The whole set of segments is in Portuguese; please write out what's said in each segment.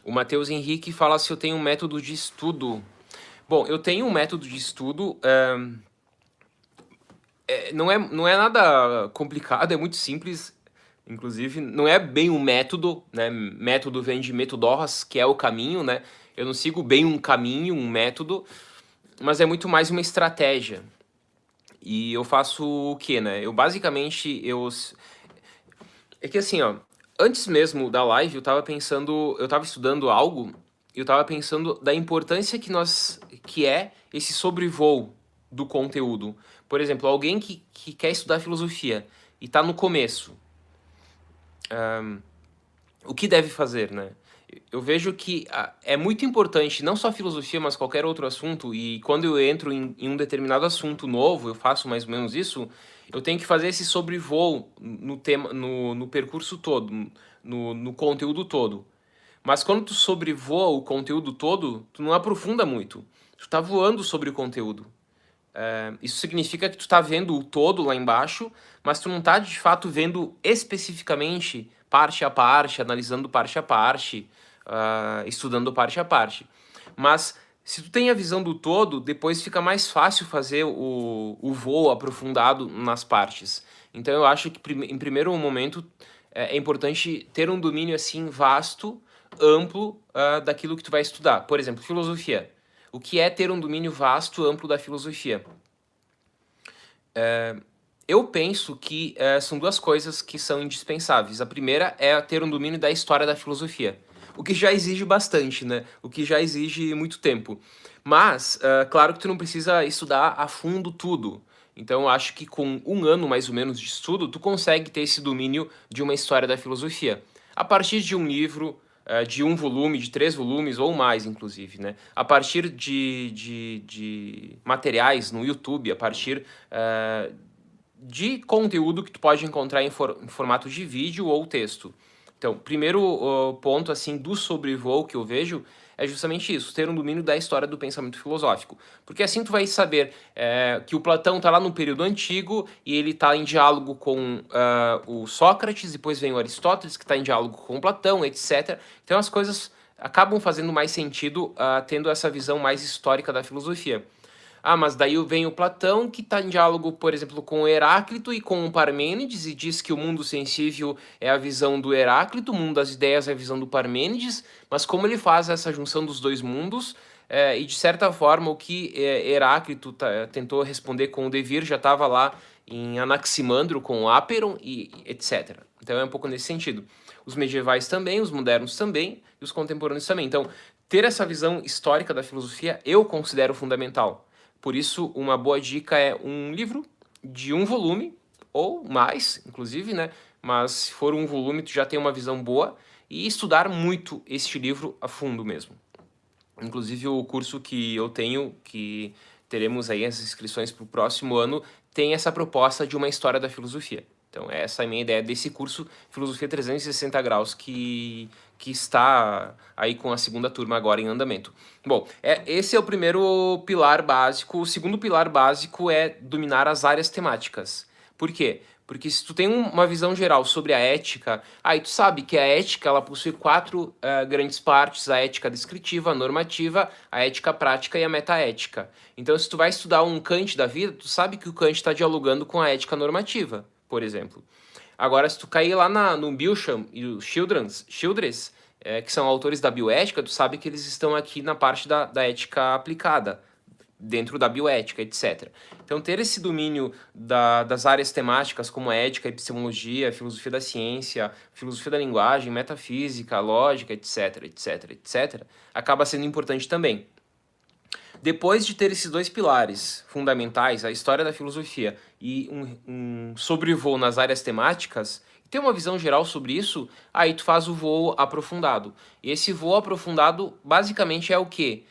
O Matheus Henrique fala se eu tenho um método de estudo. Bom, eu tenho um método de estudo, não é nada complicado, é muito simples, inclusive. Não é bem um método, né? Método vem de metodorras, que é o caminho, né? Eu não sigo bem um caminho, um método, mas é muito mais uma estratégia. E eu faço o quê, né? Eu basicamente, É que assim, ó, antes mesmo da live eu tava estudando algo, e eu tava pensando da importância que é esse sobrevoo do conteúdo. Por exemplo, alguém que quer estudar filosofia e tá no começo, o que deve fazer, né? Eu vejo que é muito importante, não só filosofia, mas qualquer outro assunto, e quando eu entro em um determinado assunto novo, eu faço mais ou menos isso, eu tenho que fazer esse sobrevoo no tema, no percurso todo, no conteúdo todo. Mas quando tu sobrevoa o conteúdo todo, tu não aprofunda muito. Tu tá voando sobre o conteúdo. Isso significa que tu tá vendo o todo lá embaixo, mas tu não tá de fato vendo especificamente parte a parte, analisando parte a parte, estudando parte a parte. Mas se tu tem a visão do todo, depois fica mais fácil fazer o voo aprofundado nas partes. Então eu acho que em primeiro momento é importante ter um domínio assim vasto, amplo, daquilo que tu vai estudar. Por exemplo, filosofia. O que é ter um domínio vasto, amplo da filosofia? Eu penso que são duas coisas que são indispensáveis. A primeira é ter um domínio da história da filosofia, o que já exige bastante, né? O que já exige muito tempo. Mas, claro que tu não precisa estudar a fundo tudo. Então, eu acho que com um ano mais ou menos de estudo, tu consegue ter esse domínio de uma história da filosofia. A partir de um livro, de um volume, de 3 volumes ou mais, inclusive, né? A partir de materiais no YouTube, a partir de conteúdo que tu pode encontrar em formato de vídeo ou texto. Então, primeiro ponto assim do sobrevoo que eu vejo é justamente isso, ter um domínio da história do pensamento filosófico. Porque assim tu vai saber que o Platão está lá no período antigo e ele está em diálogo com o Sócrates, depois vem o Aristóteles, que está em diálogo com o Platão, etc. Então as coisas acabam fazendo mais sentido tendo essa visão mais histórica da filosofia. Mas daí vem o Platão, que está em diálogo, por exemplo, com o Heráclito e com o Parmênides, e diz que o mundo sensível é a visão do Heráclito, o mundo das ideias é a visão do Parmênides, mas como ele faz essa junção dos dois mundos, e de certa forma o que Heráclito tentou responder com o Devir já estava lá em Anaximandro com o Aperon e etc. Então é um pouco nesse sentido. Os medievais também, os modernos também, e os contemporâneos também. Então, ter essa visão histórica da filosofia eu considero fundamental. Por isso, uma boa dica é um livro de um volume, ou mais, inclusive, né? Mas se for um volume, tu já tem uma visão boa, e estudar muito este livro a fundo mesmo. Inclusive, o curso que eu tenho, que teremos aí as inscrições para o próximo ano, tem essa proposta de uma história da filosofia. Então, essa é a minha ideia desse curso, Filosofia 360 Graus, que está aí com a segunda turma agora em andamento. Bom, esse é o primeiro pilar básico. O segundo pilar básico é dominar as áreas temáticas. Por quê? Porque se tu tem uma visão geral sobre a ética, aí tu sabe que a ética ela possui 4 grandes partes: a ética descritiva, a normativa, a ética prática e a metaética. Então, se tu vai estudar um Kant da vida, tu sabe que o Kant está dialogando com a ética normativa, por exemplo. Agora, se tu cair lá no Bilsham e o Childress, que são autores da bioética, tu sabe que eles estão aqui na parte da ética aplicada, dentro da bioética, etc. Então, ter esse domínio das áreas temáticas como a ética, a epistemologia, a filosofia da ciência, filosofia da linguagem, metafísica, lógica, etc, etc, etc, acaba sendo importante também. Depois de ter esses dois pilares fundamentais, a história da filosofia e um sobrevoo nas áreas temáticas, ter uma visão geral sobre isso, aí tu faz o voo aprofundado. E esse voo aprofundado, basicamente, é o quê?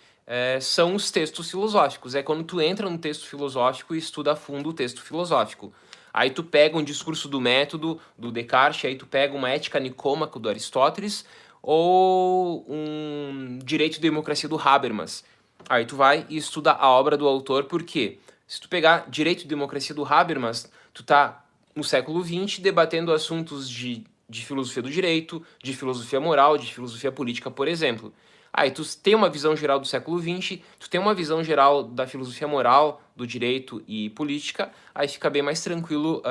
São os textos filosóficos. É quando tu entra no texto filosófico e estuda a fundo o texto filosófico. Aí tu pega um discurso do método, do Descartes, aí tu pega uma ética nicômaco do Aristóteles, ou um direito e democracia do Habermas. Aí tu vai e estuda a obra do autor, porque se tu pegar Direito e Democracia do Habermas, tu tá no século XX debatendo assuntos de de filosofia do direito, de filosofia moral, de filosofia política, por exemplo. Aí tu tem uma visão geral do século XX, tu tem uma visão geral da filosofia moral, do direito e política, aí fica bem mais tranquilo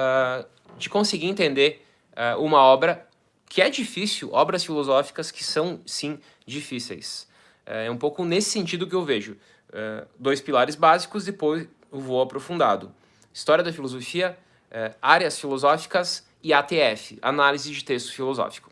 de conseguir entender uma obra que é difícil, obras filosóficas que são, sim, difíceis. É um pouco nesse sentido que eu vejo. Dois pilares básicos, depois o voo aprofundado. História da filosofia, áreas filosóficas e ATF, análise de texto filosófico.